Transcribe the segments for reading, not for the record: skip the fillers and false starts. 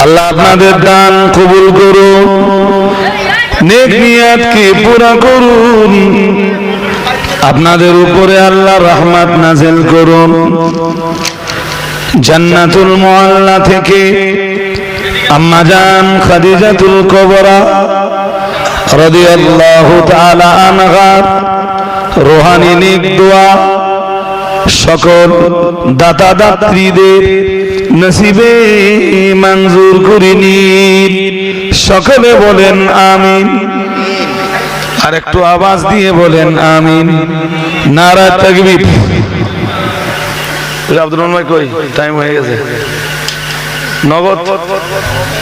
আল্লাহ আপনাদের দান কবুল করুন, নেক নিয়াতকে পুরা করুন, আপনাদের উপরে আল্লাহ রহমত নাযিল করুন। জান্নাতুল মুআল্লা থেকে আম্মা জান খাদিজাতুল কুবরা রাদিয়াল্লাহু তাআলা আনহা রূহানি নেক দোয়া সকল দাতা দাত্রীদের নসিবে মঞ্জুর করে নিন। সকলে বলেন আমিন। আর একটু আওয়াজ দিয়ে বলেন আমিন। নারা তাকবীর। আব্দুর রহমান ভাই কই? টাইম হয়ে গেছে। নগদ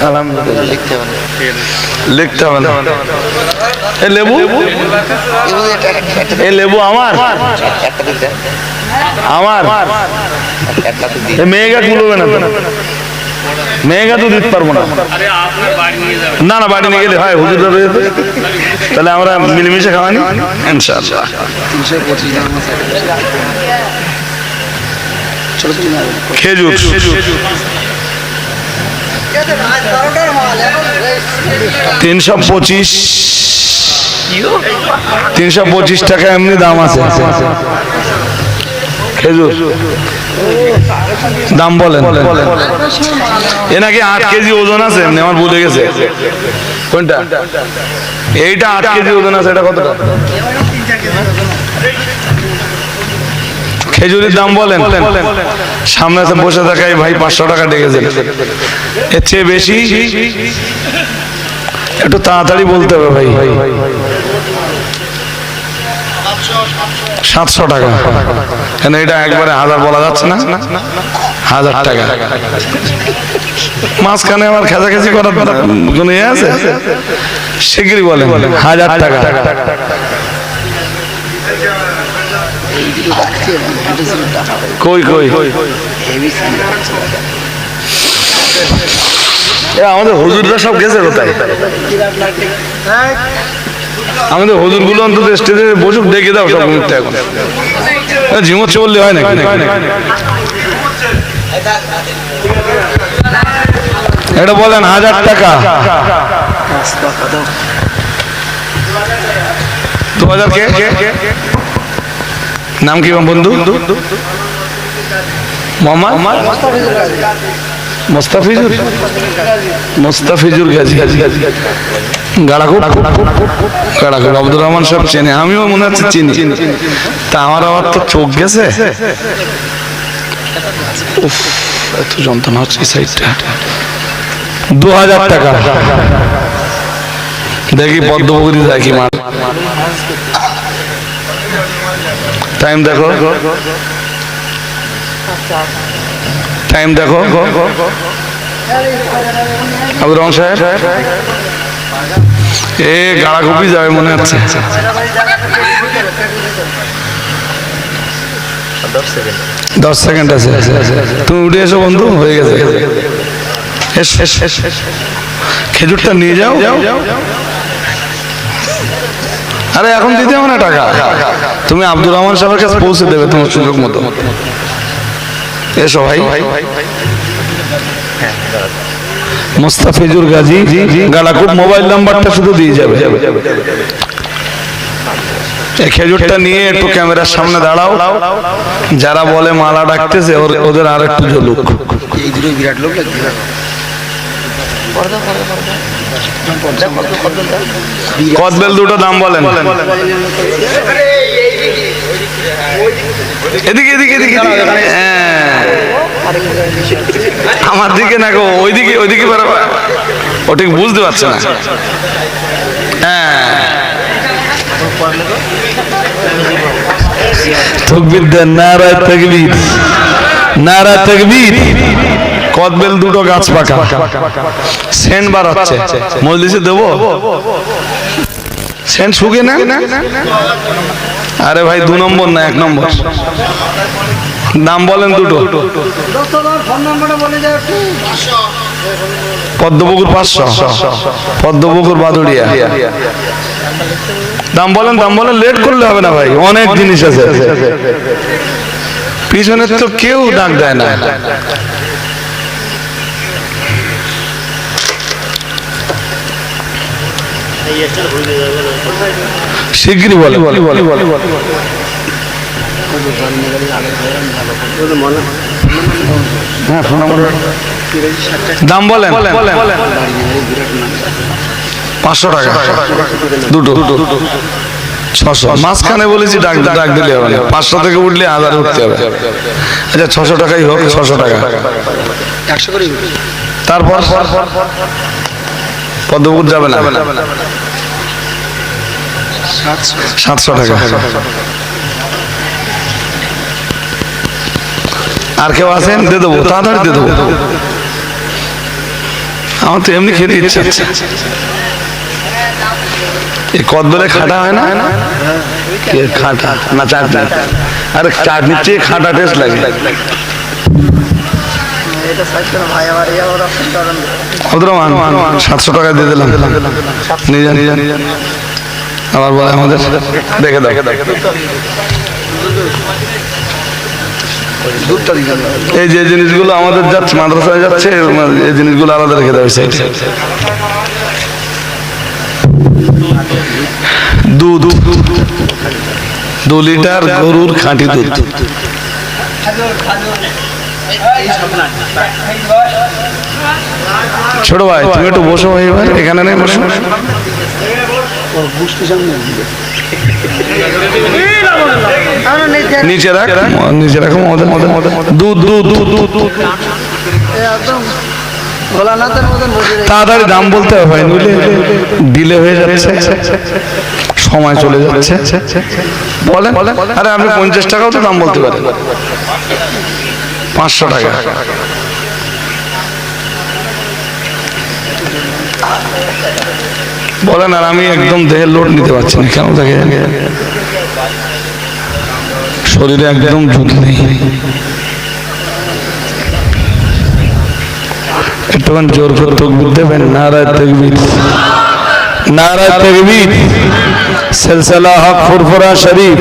আলহামদুলিল্লাহ লিখতে হবে না। এই লেবু, এই লেবু আমার আমার মেয়েগা কুলবে না, মেয়েগা তো দিতে পারবো না। না না বাড়ি নিয়ে গেলে হয়, হুজুর তাহলে আমরা মিলেমিশে খাওয়ানি ইনশাআল্লাহ। খেজুর 325 টাকা এমনি দাম আছে। খেজুর দাম বলেন। এ নাকি 8 কেজি ওজন আছে, এমনি আমার ভুলে গেছে কোনটা। এইটা 8 কেজি ওজন আছে। এটা কতটা? খেজুরের দাম বলেন। সামনে আছে বসে থাকাই ভাই 500 টাকা ডেকেছে। এর চেয়ে বেশি একটু তাড়াতাড়ি বলতে হবে ভাই। 700 টাকা। কেন এটা একবারে 1000 বলা যাচ্ছে না? 1000 টাকা। মাঝখানে আমার খেজাখেজি করার কোনো ইয়ে আছে? শিগগিরই বলেন 1000 টাকা। কই কই আমাদের হুজুররা সব গেছে কোথায়? আমাদের হুজুর গুলো অন্তত স্টেজে বসুক, ডেকে দাও সব মুহূর্তে। এখন ঝিমোচ্ছে বললে হয় নাকি? এটা বলেন 1000 টাকা। 2000 কে? নাম কি বন্ধু? মোহাম্মদ মোস্তাফিজুর, মোস্তাফিজুর গাজী গাড়াকুপ। আব্দুর রহমান সাহেব চেনে, আমিও মনে হচ্ছে চিনি। তা আমার আবার তো চোখ গেছে। এত যন্ত্রণা হচ্ছে এই সাইডটা। 2000 টাকা। দেখি পদ্মপুকুরি দেখি মার। টাইম দেখো, টাইম দেখো। আব্দুর রহমান সাহেব এ গাড়াকুপি যাবে মনে হচ্ছে। 10 সেকেন্ড আছে। তুমি উঠে এসো বন্ধু, হয়ে গেছে। খেজুরটা নিয়ে যাও। আরে এখন দিতে হবে না টাকা, তুমি আব্দুর রহমান সাহেবের কাছে পৌঁছে দেবে তোমার সুযোগ মতো। এসো ভাই। মোস্তাফিজুর গাজী গাড়াকুপ। মোবাইল নাম্বারটা শুধু দিয়ে যাবে। এই খেজুরটা নিয়ে একটু ক্যামেরার সামনে দাঁড়াও। যারা বলে মালা ডাকতেছে ওদের আর একটু ঝলুক। এই দুটো বিরাট লোক লাগবে। কদবেল দুটো দাম বলেন। এদিকে এদিকে এদিকে। আমার দিকে না গো, ওইদিকে ওইদিকে। ও ঠিক বুঝতে পারছে না। তাকবীর দেন, নারা তাকবীর, নারা তাকবীর। কদবেল দুটো গাছ পাকা, সেন্ট বার হচ্ছে। মজলিসে দেবো সেন্ট শুকে না? আরে ভাই 2 নম্বর না 1 নম্বর। নাম বলেন দুটো। পদ্মপুকুর 500, পদ্মপুকুর বাদুড়িয়া। দাম বলেন, দাম বলেন। লেট করলে হবে না ভাই, অনেক জিনিস আছে। পিছনে তো কেউ ডাক দেয় না। শিগগিরই বলে দাম বলেন 500 টাকা দুটো 600 মাঝখানে বলেছি ডাক দিলে হবে না, 500 থেকে উঠলে 1000 উঠতে হবে। আচ্ছা 600 টাকাই হোক, 600 টাকা 100 করে। তারপর পদ্মপুর যাবে না 700 টাকা। আর কেউ আছেন? দিয়ে দেবো, তাড়াতাড়ি দিয়ে দেবো, আমার তো এমনি খেতে ইচ্ছে। এই কদবেলে খাটা হয় না, খাটা না চাটনি? আরে চাটনির চেয়ে খাটা টেস্ট লাগে। আব্দুর রহমান 700 টাকা দিয়ে দিলাম, নিয়ে যান। আবার বলে আমাদের দেখে দাও, এই যে জিনিসগুলো আমাদের যাচ্ছে মাদ্রাসায় যাচ্ছে, এই জিনিসগুলো আলাদা রেখে দেওয়া হয়েছে। দুধ 2 লিটার গরুর খাঁটি দুধ। ছোট ভাই তুমি একটু বসো, এবার এখানে নেই, বসো। নিচে রাখো দুধ তাড়াতাড়ি দাম বলতে হবে, ডিলে হয়ে যাচ্ছে, সময় চলে যাচ্ছে। বলেন, আরে আপনি 50 টাকাও তো দাম বলতে পারেন। 500 টাকা বলেন। আর আমি একদম দেহের লোড নিতে পারছি না, কেন থাকে শরীরে একদম জুত নেই। একটুখানি জোর করে তাকবীর দেবেন। নারায়ে তাকবীর, নারায়ে তাকবীর। সিলসিলা হক ফুরফুরা শরীফ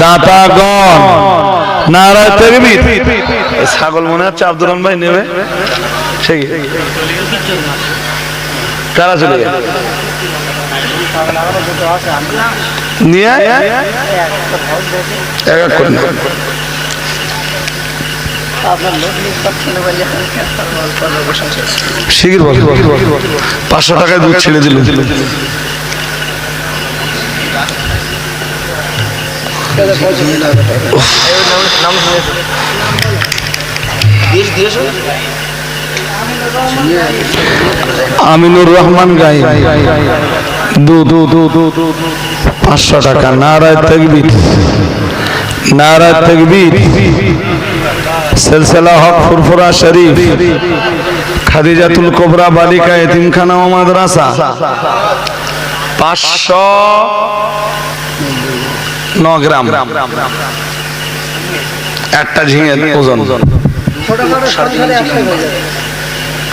দাতাগণ, নারায়ে তাকবীর। ছাগল মনে হচ্ছে আব্দুর রহমান ভাই নেবে, সেই কারা চলে গেল নিয়ে এক করে শিগগির বল। 500 টাকায় দুধ ছেড়ে দিল। আমিনুর রহমান গাই দুধ 500 টাকা। নারায়ে তাকবীর, নারায়ে তাকবীর। সিলসিলা হক ফুরফুরা শরীফ খাদিজাতুল কুবরা বালিকা এতিমখানা ও মাদ্রাসা 509 গ্রাম। একটা ঝিঙের ওজন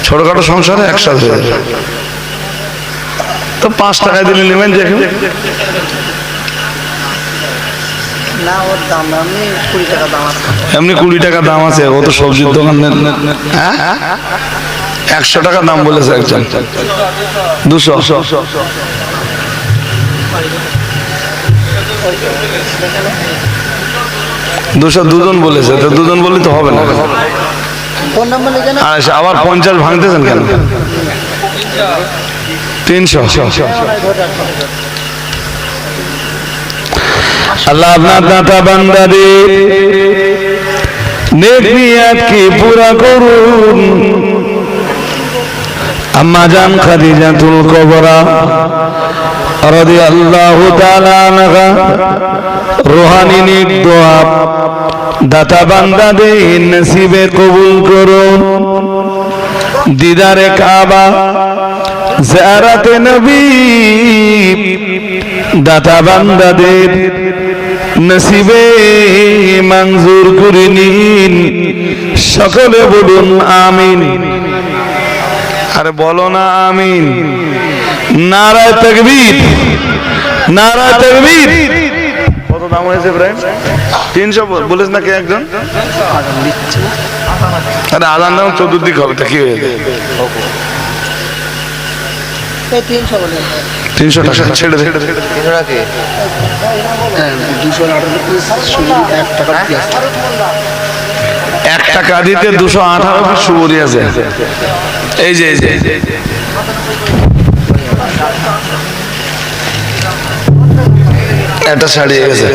ছোটখাটো সংসারে একসাথে হয়ে যাবে। তো 5 টাকায় দিলে নেবেন, যে এমনি 20 টাকা দাম আছে। ও তো সবজির দোকান, 100 টাকা দাম বলেছে একজন, 200। দুজন বলেছে, তো 2 বললে তো হবে না। আবার 50 ভাঙতেছেন কেন? 300। আল্লাহ আপনার দাতা বান্দাদের নেক নিয়াত কি পুরা করুন। আম্মা জান খাদিজাতুল কুবরা রাদিয়াল্লাহু তাআলা আনহা রুহানি নেক দোয়া দাতা বান্দাদের নসিবে কবুল করুন। দিদারে কাবা, জিয়ারতে নবী দাতা বান্দাদের নসিবে মঞ্জুর করে নিন। সকলে বলুন আমিন। আরে বলো না আমিন। নারায়ে তাকবীর, নারায়ে তাকবীর। কত দাম হয়েছে প্রায় 300 বলেছ না কে একজন? আরে আদান দাম চতুর্দিক হবে তা কি হয়েছে? 300 টাকা ছেড়ে দে। 1 টাকা দিতে 218 পিস সুবরি আছে। এই যে এটা ছাড়িয়ে গেছে।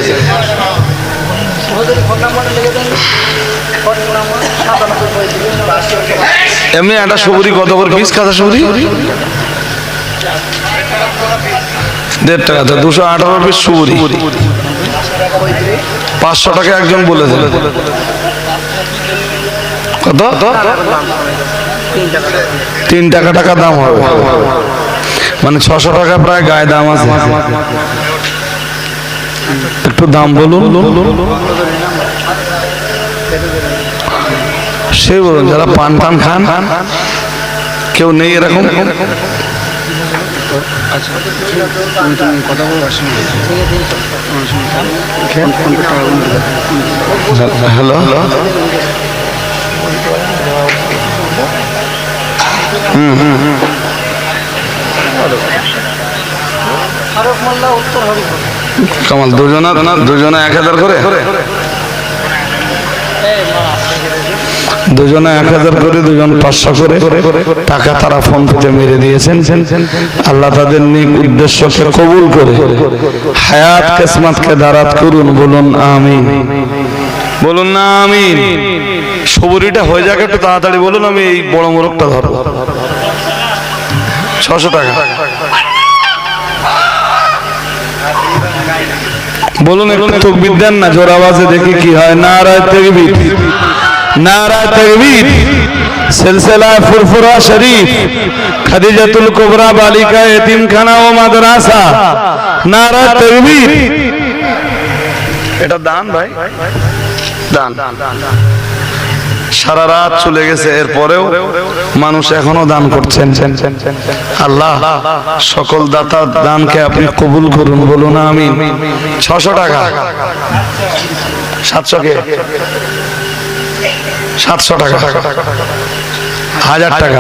এমনি একটা সুবরি কত করে পিস? কাঁচা সুবরি 1.5 টাকা, 218 পিস সুবরি 500 টাকা একজন বলেছে। কত? 3 টাকা দাম হবে, মানে 600 টাকা প্রায় গায়ে দাম আছে। একটু দাম বলুন। সে বলুন যারা পান টান খান, কেউ নেই এরকম? হ্যালো, কামাল দুজনা 1000 করে, দুজনে 1000 করে, দুজন 500 করে টাকা তারা ফোন পেতে মেরে দিয়েছেন। আল্লাহ তাদের নিক উদ্দেশ্যকে কবুল করে হায়াত কিসমতকে দারাত করুন। বলুন আমিন, বলুন না আমিন। সবুরিটা হয়ে যাক একটু তাড়াতাড়ি বলুন, আমি এই বড় মোরগটা ধরবো। 600 টাকা বলুন। একটু তাকবীর দেন না, জোর আওয়াজে দেখি কি হয়। নারায়ে তাকবীর, নারায়ে তাকবীর। সিলসিলা ফুরফুরা শরীফ, খাদিজাতুল কুবরা বালিকা এতিমখানা ও মাদ্রাসা। নারায়ে তাকবীর। এটা দান ভাই, দান। সারা রাত চলে গেছে, এরপরেও মানুষ এখনো দান করছেন। আল্লাহ সকল দাতার দানকে আপনি কবুল করুন। বলুন আমিন। 600 টাকা, 700 কে 700 টাকা, 1000 টাকা,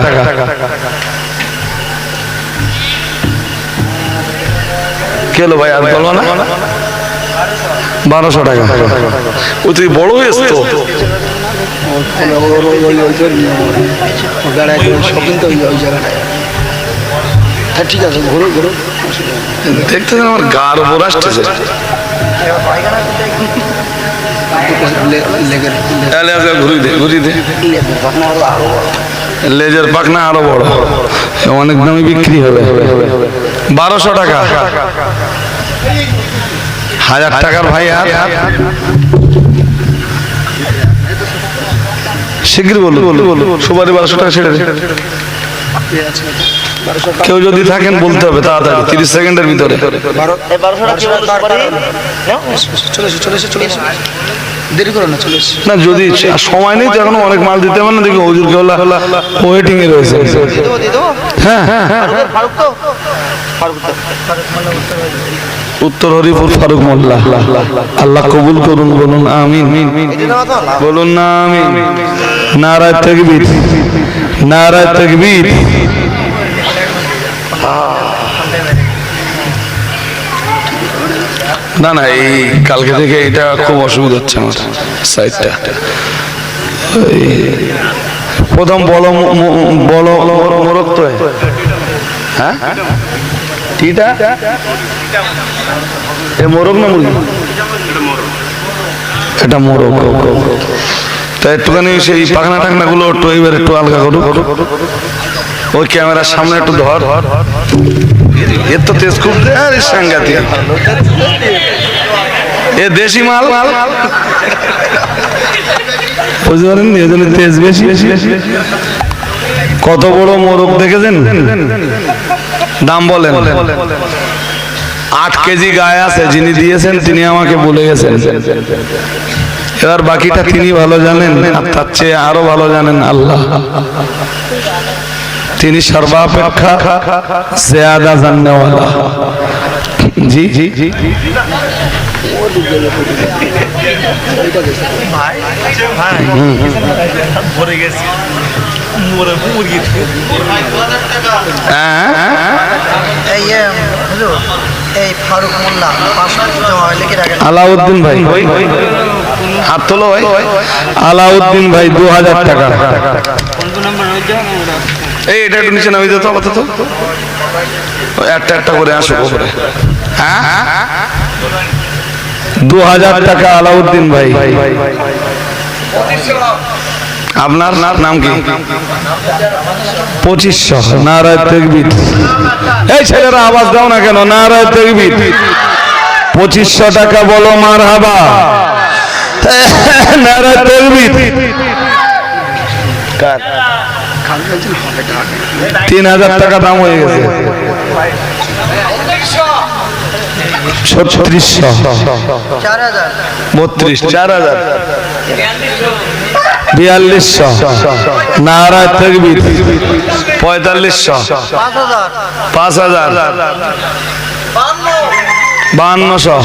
কেলো ভাই আর বলবো না। 1200 টাকা। ও তুই বড় হয়েছে তো, ঠিক আছে, ঘুরো ঘুরো। দেখতে আমার গার উপর আসতেছে। লেজের পাখনা আরো বড়, অনেক দামে বিক্রি হবে। 1200 টাকা, 1000 টাকার ভাই। আর শিগগির বলুন, সুপারি 1200 টাকা ছেড়ে। কেউ যদি থাকেন বলতে হবে তাড়াতাড়ি, 30 সেকেন্ডের ভিতরে। দেরি করো না, চলে এসছি না, যদি সময় নেই তো এখনো অনেক মাল দিতে হবে না। দেখি হুজুর কেওলা ওয়েটিং এ রয়েছে। হ্যাঁ, উত্তর হরিপুর ফারুক মোল্লা। আল্লাহ কবুল করুন। বলুন আমিন, বলুন না আমিন। নারায়ে তাকবীর, নারায়ে তাকবীর। না না, এই কালকে থেকে এটা খুব অসুবিধা হচ্ছে আমার সাইডটা। প্রথম বড় মোরগ তো, হ্যাঁ টিটা এ মোরগ না মুরগি? এটা মোরগ। তা একটুখানি সেই পাখনা টাকনা গুলো একটু এবার একটু আলগা করুক। ওই ক্যামেরার সামনে একটু ধর। এর তো তেজ খুব সাংঘাতিক। এ দেশি মাল, বুঝতে পারেন, এজন্য তেজ বেশি। কত বড় মোরগ দেখেছেন? দাম বলেন। 8 কেজি গায়ে আছে। যিনি দিয়েছেন তিনি আমাকে বলে গেছেন। এবার বাকিটা তিনি ভালো জানেন, আর তার চেয়ে আরো ভালো জানেন আল্লাহ। তিনি সর্বাপেক্ষা জিয়াদা জাননেওয়ালা। জি জি জি, এই ফারুক মোল্লা 500 জমা লিখে রাখেন। আলাউদ্দিন ভাই হাত তোলো ভাই। আলাউদ্দিন ভাই 2000 টাকা। এই এটা একটু নিচে নামিয়ে দিতে আপাতত, একটা একটা করে আসো করে। হ্যাঁ 2000 টাকা আলাউদ্দিন ভাই। আপনার নাম কি? 2500। নারায়ে তাকবীর। এই ছেলেরা আওয়াজ দাও না কেন? নারায়ে তাকবীর। 2500 টাকা বলো মারহাবা। নারায়ে তাকবীর। 3000 টাকা দাম হয়ে গেছে। 3600 4000 32 4000 4200 নারায়ে তাকবীর। 4500 5000 5200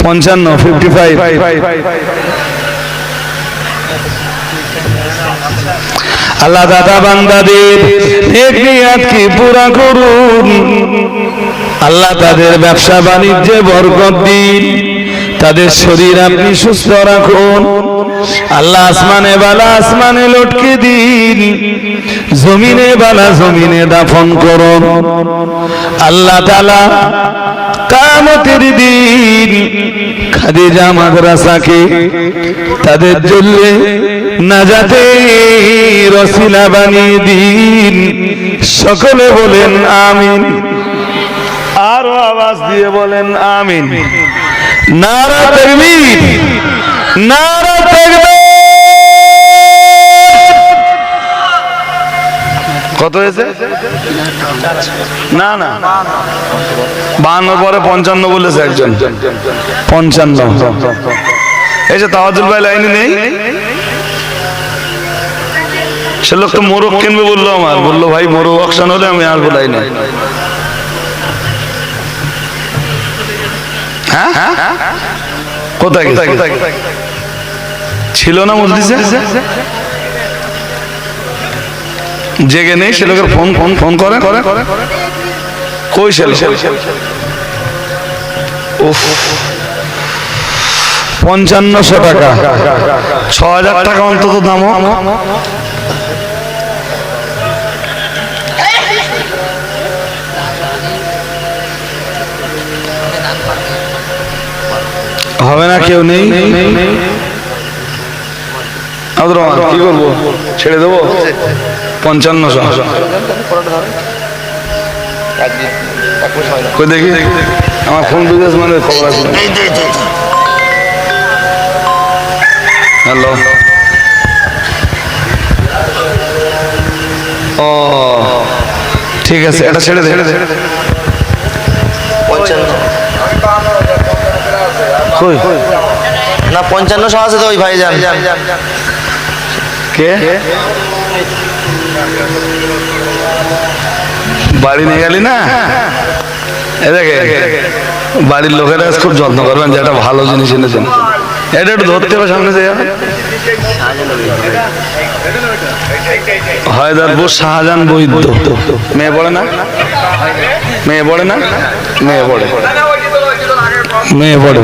55 55 আল্লাহ দাদা বান্দাদের নেক নিয়াত কি পুরা করুন। আল্লাহ তাদের ব্যবসা বাণিজ্যে বরকত দিন, তাদের শরীর আপনি সুস্থ রাখুন। আল্লাহ আসমানে বালা আসমানে লটকে দিন, জমিনে বালা জমিনে দাফন করুন। আল্লাহ তাআলা কিয়ামতের দিন খাদিজা মাদ্রাসাকে তাদের জন্য নাজাতের ওসিলা বানিয়ে দিন। সকলে বলেন আমিন। আরো আওয়াজ দিয়ে বলেন আমিন। নারায়ে তাকবীর, নারায়ে তাকবীর। কত হয়েছে? না না 52 পরে 55 বলেছে একজন। 55 এই যে তাওয়াজুল ভাই লাইনে নেই, সে লোক তো মোরগ কিনবে বললো, আমার বললো ভাই মোরগ অকশন হলে আমি আসবো লাইনে। হ্যাঁ কোথায় ছিল না মজলিসে? জেগে নেই সে লোকের ফোন ফোন ফোন করে কই ছিল? উফ 5500 টাকা। 6000 টাকা অন্তত দাম হবে না। কেউ নেই? আব্দুর রহমান কি করবো? ছেড়ে দেবো? 5500 কই দেখি আমার ফোন বিজনেস মানে খবর আছে। হ্যালো, ও ঠিক আছে, এটা ছেড়ে দে। না 5500 আছে তো ওই ভাই যান। কে বাড়ি নিয়ে গেলি না? দেখে বাড়ির লোকেরা খুব যত্ন করবেন, যেটা ভালো জিনিস এনেছেন। এটা একটু ধরতে হবে সামনে যে হায়দারপুর শাহজাহান বৈদ্য। মেয়ে পড়ে না? মেয়ে পড়ে না? মেয়ে পড়ে, মেয়ে পড়ে।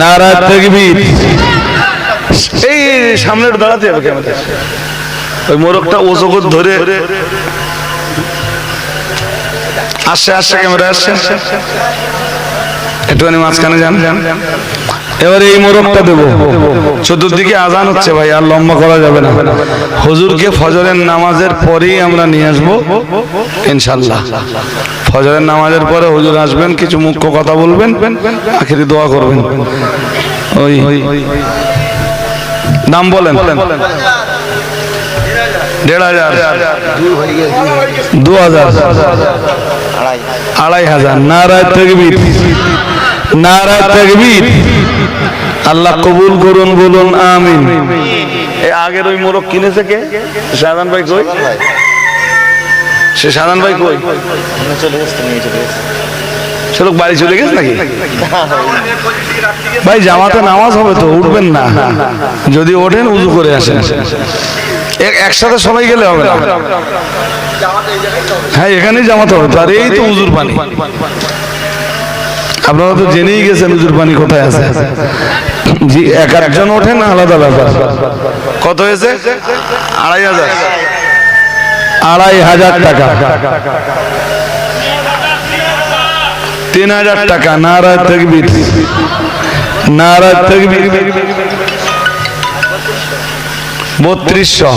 নারায়ে তাকবীর। এই সামনে দাঁড়াতে হবে ক্যামেরা। ওই মোরগটা ও জগৎ ধরে আসছে আসছে, ক্যামেরা আসছে, একটুখানি মাঝখানে যান। এবারে এই মোরগটা দেবো। চতুর্দিকে আজান হচ্ছে ভাই, আর লম্বা করা যাবে না। হুজুরকে ফজরের নামাজের পরেই আমরা নিয়ে আসবো ইনশাল্লাহ। ফজরের নামাজের পরে হুজুর আসবেন, কিছু মুখ্য কথা বলবেন, আখিরি দোয়া করবেন। ওই নাম বলেন। 1500 2000 2500। নারায়ে তাকবীর, নারায়ে তাকবীর। আল্লাহ কবুল করুন, বলুন আমিন। এই আগের ওই মোরগ কিনেছে কে? শাহজাহান ভাই কই? সে শাহজাহান ভাই কই? চলে আসতে নিয়ে চলে আসতে। সে লোক বাড়ি চলে গেছে নাকি? ভাই জামাতে নামাজ হবে তো, উঠবেন না? যদি ওঠেন উজু করে আসেন, একসাথে সবাই গেলে হবে না। হ্যাঁ এখানেই জামাতে হবে, আর এই তো উজুর পানি। আপনারা তো জেনেই গেছেন উজুর পানি কোথায় আছে। জি, এক একজন ওঠেন আলাদা ব্যাপার। কত হয়েছে? 2500। 2500 টাকা। 3000 টাকা। নারায়ে তাকবীর, নারায়ে তাকবীর। 3200।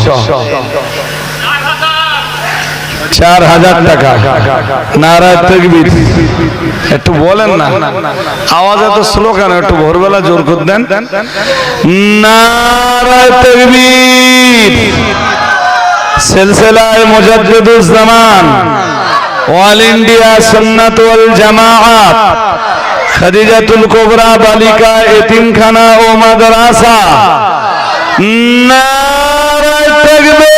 4000 টাকা। নারায়ে তাকবীর। একটু বলেন না, আওয়াজ এত স্লো কেন? একটু ভোরবেলা জোর করে দেন। নারায়ে তাকবীর। সিলসিলায়ে মুজাদ্দিদুজ জামান অল ইন্ডিয়া সুন্নাত ওয়াল জামাআত খাদিজাতুল কুবরা বালিকা এতিমখানা ও মাদ্রাসা। নারায়ে তাকবীর।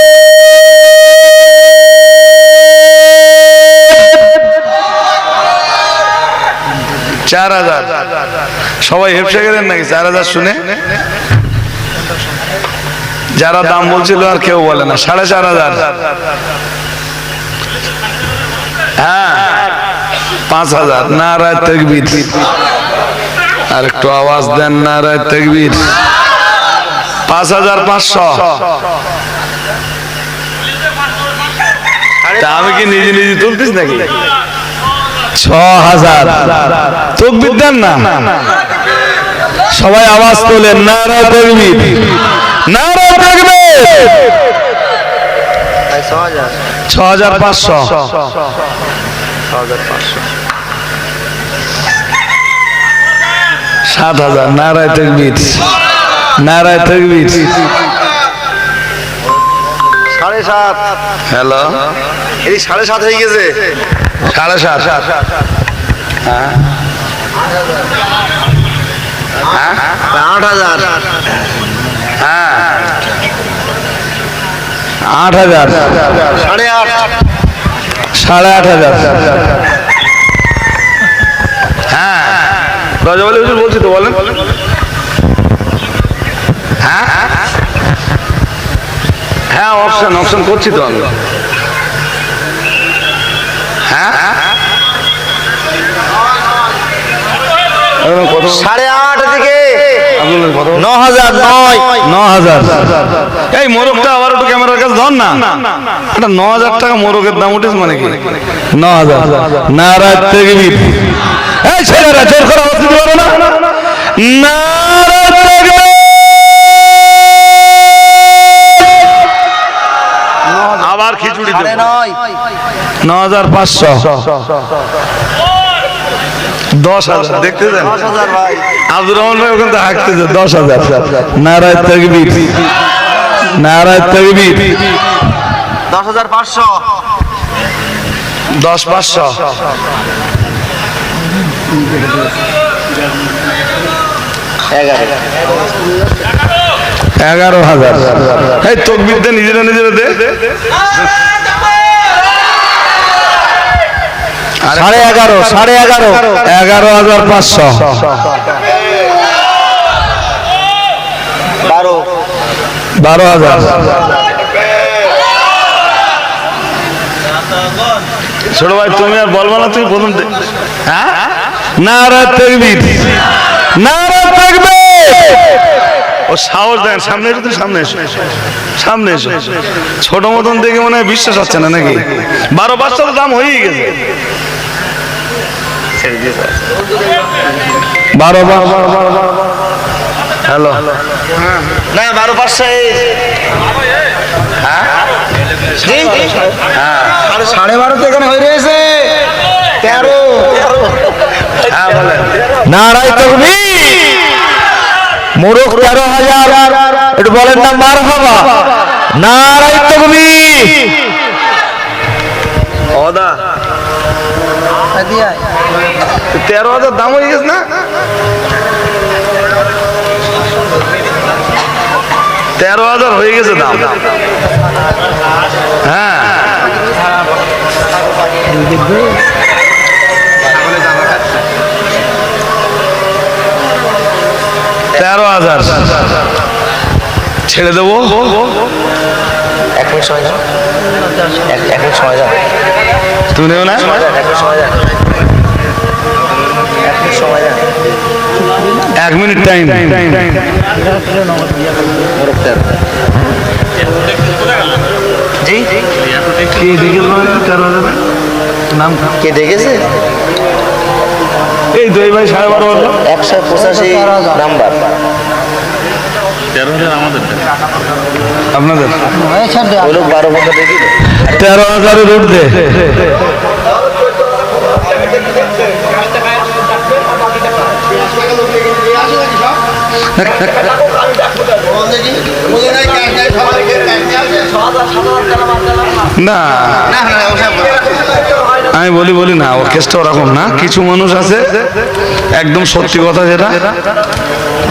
4000। সবাই হেপসে গেলেন নাকি 4000 শুনে? যারা দাম বলছিল আর কেউ বলে না। 4500। হ্যাঁ 5000। নারায়ে তাকবীর। আর একটু আওয়াজ দেন, নারায়ে তাকবীর। 5500। তা আমি কি নিজে নিজে তুলতিস নাকি? 6000। তাকবীর দেন না, সবাই আওয়াজ তোলেন, নারায়ে তাকবীর, নারায়ে তাকবীর। 6500। 7000। নারায়ে তাকবীর, নারায়ে তাকবীর। 7.5। হ্যালো, এই 7.5 হয়ে গেছে। 7.5। হ্যাঁ 8,000। হ্যাঁ 8000। 8.5। 8500। হ্যাঁ রাজাবলী হুজুর বলছি তো, বলেন। হ্যাঁ হ্যাঁ অপশন অপশন করছি তো আমি। হ্যাঁ 8.5 থেকে 9000। 9000। এই মোরগটা আবার একটু ক্যামেরার কাছে ধর না। এটা 9000 টাকা মোরগের দাম উঠেছে মানে কি? 9000। নারায়ে তাকবীর। এই ছেলেরা জোর করে আওয়াজ দিতে পারো না? নারায়ে তাকবীর। 9500। 10,000 দেখতে দেন। 10,000 ভাই। আব্দুর রহমান ভাই ওখান থেকে হাঁকতেছে। 10,000। নারায়ে তাকবীর, নারায়ে তাকবীর। 10,500। 10,500। 11,000। এই তাকবীর দে, নিজেরা নিজেরা দে। 11,500। 11,500। 12,000। ছোট ভাই তুমি আর বলবা না? তুমি প্রথম হ্যাঁ নারায়ে তাকবীর, নারায়ে তাকবীর। ও সাহস দেন, সামনে এসো, তুমি সামনে এসো, সামনে এসো। ছোট মতন দেখে মনে হয় বিশ্বাস হচ্ছে না নাকি? 12,500 তো দাম হয়েই গেছে। 12,500। হ্যালো না 12,500। হ্যাঁ 12.5 তো এখানে হয়ে রয়েছে 13। হ্যাঁ বলেন। নারায়ে তাকবীর। মোরগ 13,000। একটু বলেন না মারহাবা। নারায়ে তাকবীর। ওদা দিয়া 13,000 দাম হয়ে গেছে না? 13,000 হয়ে গেছে দাম। হ্যাঁ 13,000 ছেড়ে দেবো। 1 মিনিট সময় দাও, 1 মিনিট সময় দাও, তুমি নেও না? 1 মিনিট সময় দাও, 1 মিনিট সময় দাও। 1 মিনিট টাইম। জি কে দেখেছে? এই 2 ভাই 12.5 185 নাম্বার। আপনাদের ওই লোক 12 বন্ধ দেখি 13,000 রুট দে। না আমি বলি না, ও কেসটা ওরকম না। কিছু মানুষ আছে একদম সত্যি কথা যেটা,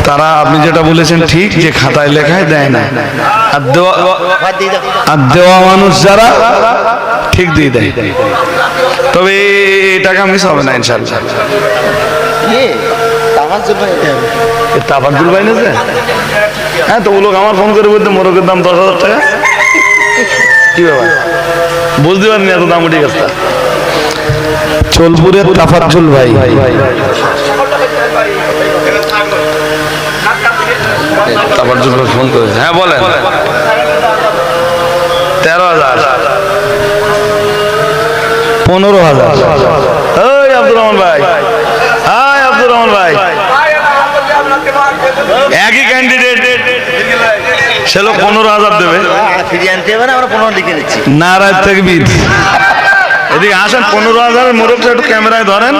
তারা আপনি যেটা বলেছেন ঠিক, যে খাতায় লেখায় দেয় না, আর দেওয়া মানুষ যারা ঠিক দিয়ে দেয়। তবে এই টাকা মিস হবে না ইনশাআল্লাহ। তাফাজ্জুল ভাই নেছে? হ্যাঁ, তো ও লোক আমার ফোন করে বলতে মোরগের দাম 10,000 টাকা। কি ব্যাপার বুঝতে পারিনি এত দাম উঠে গেছে। চোলপুরের তাফাজ্জুল ভাই, তাফাজ্জুল ভাই ফোন করেছে। হ্যাঁ বলেন। 13,000, 15,000। ওই আব্দুর রহমান ভাই, হাই আব্দুর রহমান ভাই, একই ক্যান্ডিডেট, সে লোক 15,000 দেবে। ফিরিয়ে আনতে হবে না, আমরা 15 লিখে নিচ্ছি। নারায় তাকবীর। এদিকে আসেন, 15,000 মোরগটা একটু ক্যামেরায় ধরেন।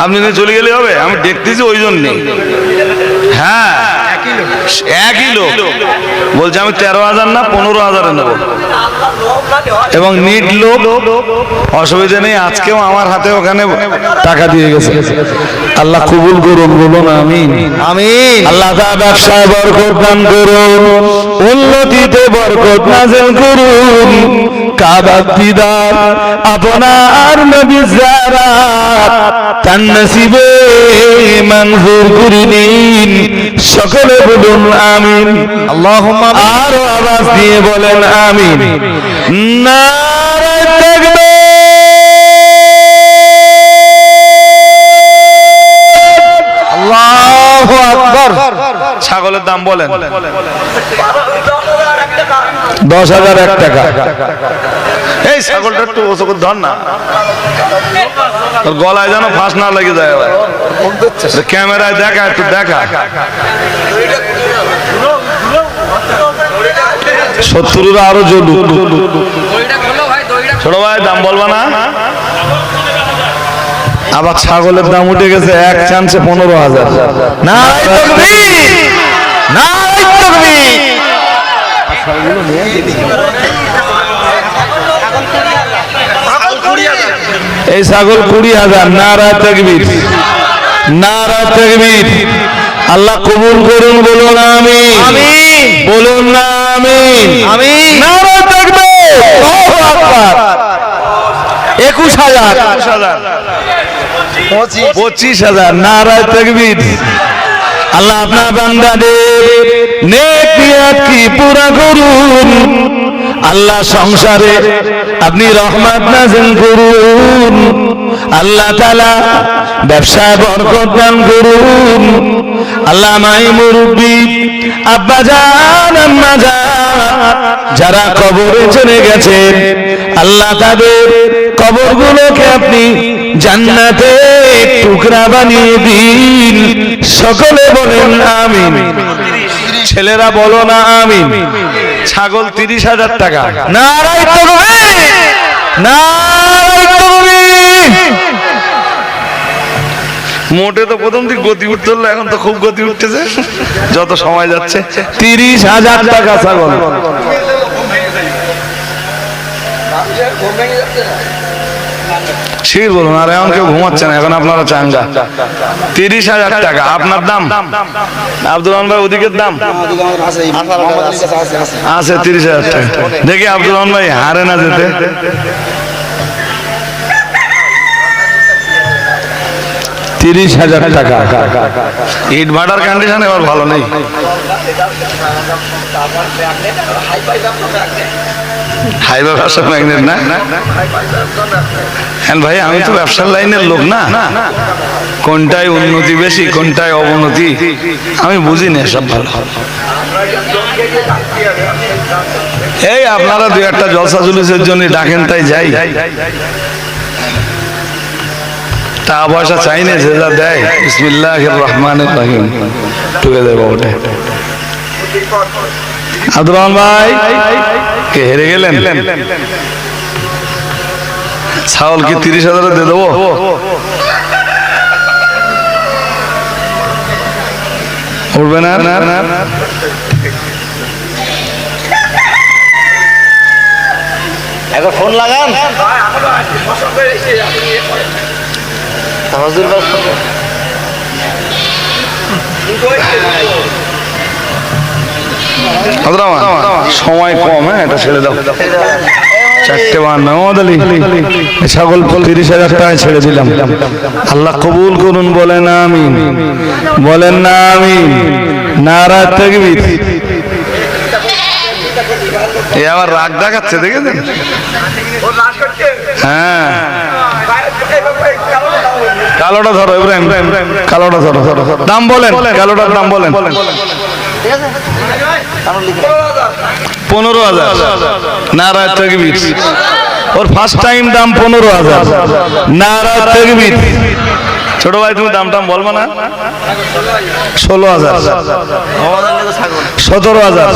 আপনি নিয়ে চলে গেলে হবে, আমি দেখতেছি ওই জন্যে। হ্যাঁ একই লোক বলছে আমি 13,000 না 15,000 নেব, এবং নিট লোক। অসুবিধা নেই, আজকেও আমার হাতে ওখানে টাকা দিয়ে গেছে। আল্লাহ কবুল করুন, বলুন আমিন। আমিন। আল্লাহ তাআলা ব্যবসায় বরকত দান করুন, উন্নতিতে বরকত নাযিল করুন। কাবা দিদার আপনার নবী জিয়ারত তার নসিবে মঞ্জুর করে নিন। সকলে বলুন আমিন। আল্লাহুম্মা আরো আওয়াজ দিয়ে বলেন আমিন। নারে তাকবীর, আল্লাহু আকবার। ছাগলের দাম বলেন। 10,001 টাকা। এই ছাগলটা একটু ওসব ধর না, তোর গলায় যেন ফাঁস না লেগে যায়। আবার ক্যামেরায় দেখা, একটু দেখা। 70 আরো জলুক। ছোট ভাই দাম বলবা না? আবার ছাগলের দাম উঠে গেছে এক চান্সে 15,000। নারায়ে তাকবীর, নারায়ে তাকবীর। এই ছাগল 20,000। নারায়ে তাকবীর, নারায়ে তাকবীর। আল্লাহ কবুল করুন, বলুন আমিন। আমিন। বলুন না আমিন। আমিন। নারায়ে তাকবীর। আল্লাহু আকবার। 21,000, 25,000। নারায়ে তাকবীর। আল্লাহ আপনার বান্দাদের নেক নিয়াত কি পুরা করুন। আল্লাহ সংসারে আপনি রহমত নাযিল করুন। আল্লাহ তাআলা ব্যবসায় বরকত দান করুন। আল্লাহ মাই মুরব্বি আব্বা জান আম্মা জান যারা কবরে চলে গেছেন, আল্লাহ তাদের কবরগুলোকে আপনি জান্নাতে টুকরা বানিয়ে দিন। সকলে বলেন আমিন। ছেলেরা বলো না আমিন। ছাগল 30,000 টাকা। নারায়ে তাকবীর, নারায়ে তাকবীর। মোটে তো প্রথম দিক গতি উঠতে হলো, এখন তো খুব গতি উঠতেছে যত সময় যাচ্ছে। 30,000 টাকা ছাগল। শির বলুন, আর এখন কেউ ঘুমাচ্ছে না, এখন আপনারা চাঙ্গা। 30,000 টাকা আপনার দাম। আব্দুর রহমান ভাই ওদিকের দাম আছে 30,000 টাকা। দেখি আব্দুর রহমান ভাই হারে না যেতে। 30,000 টাকা। ইট ভাটার কন্ডিশন এবার ভালো নেই। হাইবা ব্যবসা ম্যাগনেট না? হ্যাঁ ভাই, আমি তো ব্যবসার লাইনের লোক না, কোনটায় উন্নতি বেশি কোনটায় অবনতি আমি বুঝি না সব ভালো। এই আপনারা দুই একটা জলসা জুলুসের জন্য ডাকেন তাই যাই, টাকা পয়সা চাই না, যে যা দেয় বিসমিল্লাহির রহমানির রহিম টুকে দেবো ওটা। আব্দুর রহমান ভাই কে হেরে গেলেন? ছাগল কি 30,000 দিয়ে দেবো? উঠবে না? একবার ফোন লাগান। সময় কম, হ্যাঁ এটা ছেড়ে দাও। 4:52 ছাগল 30,000 টাকায় ছেড়ে দিলাম। আল্লাহ কবুল করুন, বলেন আমিন, বলেন না আমিন। নারা তাকবীর। এ আবার রাগ দেখাচ্ছে, দেখেছেন? হ্যাঁ, কালোটা ধরো ইব্রাহিম, কালোটা ধরো। দাম বলেন, কালোটার দাম বলেন। 15,000। নারা তাকবীর। ওর ফার্স্ট টাইম দাম 15,000। নারা তাকবীর। ছোট ভাই তুমি দাম টাম বলবো না? 16,000, 17,000,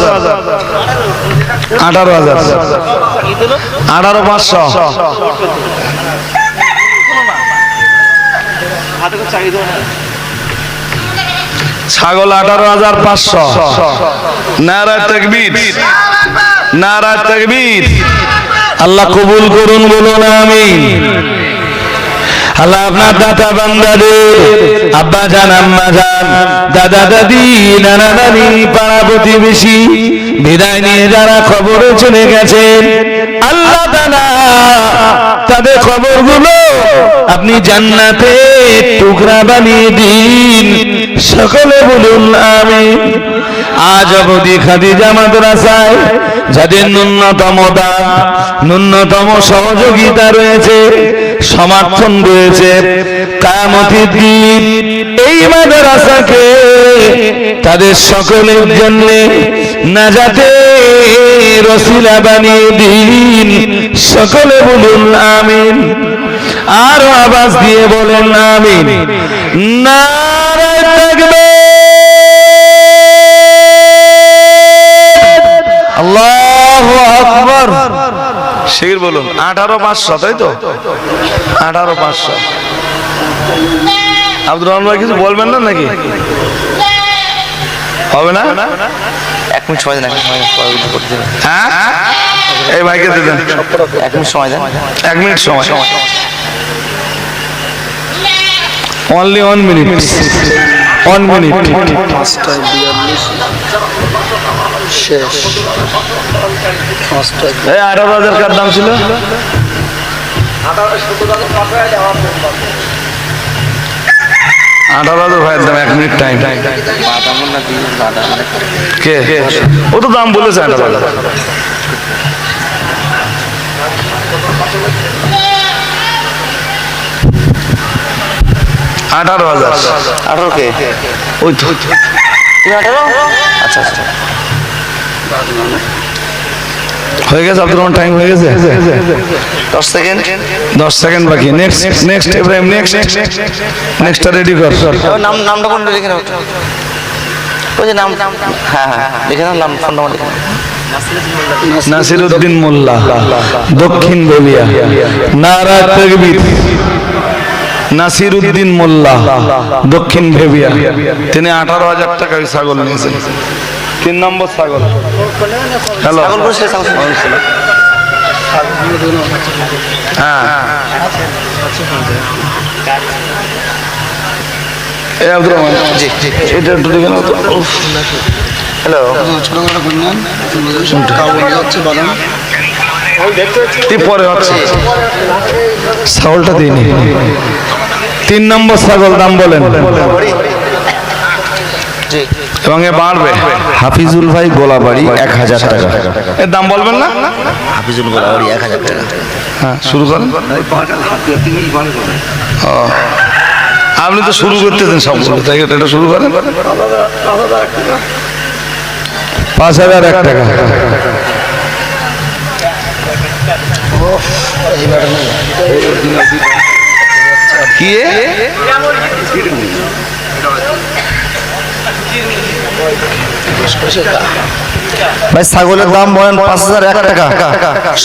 18,000, 18,500। ছাগল 18,500। নারা তাকবীর, নারা তাকবীর। আল্লাহ কবুল করুন, বলুন আমিন। আল্লাহ আপনার দাতা বান্দাদের, আব্বা জান, আম্মা জান, দাদা দাদি, নানা নানি, পাড়া প্রতিবেশী, বিদায় নিয়ে যারা খবরে চলে গেছেন, আল্লাহ তাআলা তাদের খবরগুলো আপনি জান্নাতে টুকরা বানিয়ে দিন। সকলে বলুন আমিন। আজ অবধি খাদিজা মাদ্রাসায় যাদের ন্যূনতম দান, ন্যূনতম সহযোগিতা রয়েছে, সমর্থন রয়েছে, কিয়ামতের দিন এই মাদ্রাসাকে তাদের সকলের জন্য নাজাতের ওসিলা বানিয়ে দিন। সকলে বলুন আমিন। আর আওয়াজ দিয়ে বলেন আমিন। নারে তাকবীর, আল্লাহু আকবার। শির বলুন। 18,500, তাই তো? 18,500। আব্দুর রহমান ভাই কিছু বলবেন না নাকি? হবে না? 1 মিনিট সময় দেন। হ্যাঁ, এই ভাইকে দিয়ে দেন 1 মিনিট সময় দেন। 1 মিনিট সময়। Only 1 minute, 1 minute. 5:42 শেষ। 5:00 এই 18,000 কার দাম ছিল? 18,000 ভাইয়ের দাম। 1 মিনিট টাইম। কে? ও তো দাম বলেছে 18,000। 18,000। 18 কে? ওই তো। তুমি 18? আচ্ছা আচ্ছা। হয়ে গেছে আব্দুর রহমান, টাইম হয়ে গেছে। 10 সেকেন্ড। 10 সেকেন্ড বাকি। নেক্সট ইব্রাহিম, নেক্সটটা রেডি কর। নামটা কোনটা লিখে নাও? ওই যে নাম। হ্যাঁ হ্যাঁ, লিখে নাও নাম, ফোন নাম্বার লিখে নাও। নাসিরউদ্দিন মোল্লা, দক্ষিণ বেলিয়া। নারা তাকবীর। নাসিরউদ্দিন মোল্লা, দক্ষিণ ভেবিয়া। তিনি 18,000 টাকায় ছাগল নিয়েছেন। 3 নম্বর ছাগল। হ্যালো, ছাগল বসে ছাগল। হ্যাঁ, এই আব্দুর রহমান জি জি। এটা একটু দেখে নাও তো। হ্যালো। ছোটখাটো করলেন, কাবুল যাচ্ছে বাদাম। পরে হচ্ছে ছাগলটা দিইনি। 3 নম্বর ছাগল দাম বলেন জি এবং এ বাড়বে। হাফিজুল ভাই গোলাবাড়ি 1000 টাকা। এর দাম বলবেন না? হাফিজুল গোলাবাড়ি 1000 টাকা। হ্যাঁ শুরু করেন। ও, আপনি তো শুরু করতেছেন সবগুলো, তাই এটা শুরু করেন। 5001 টাকা। কি ভাই ছাগলের দাম বলেন 5001 টাকা।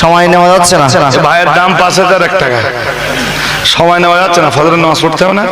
সময় নেওয়া যাচ্ছে না। ভাইয়ের দাম 5001 টাকা। সময় নেওয়া যাচ্ছে না, ফজরের নামাজ পড়তে হবে না।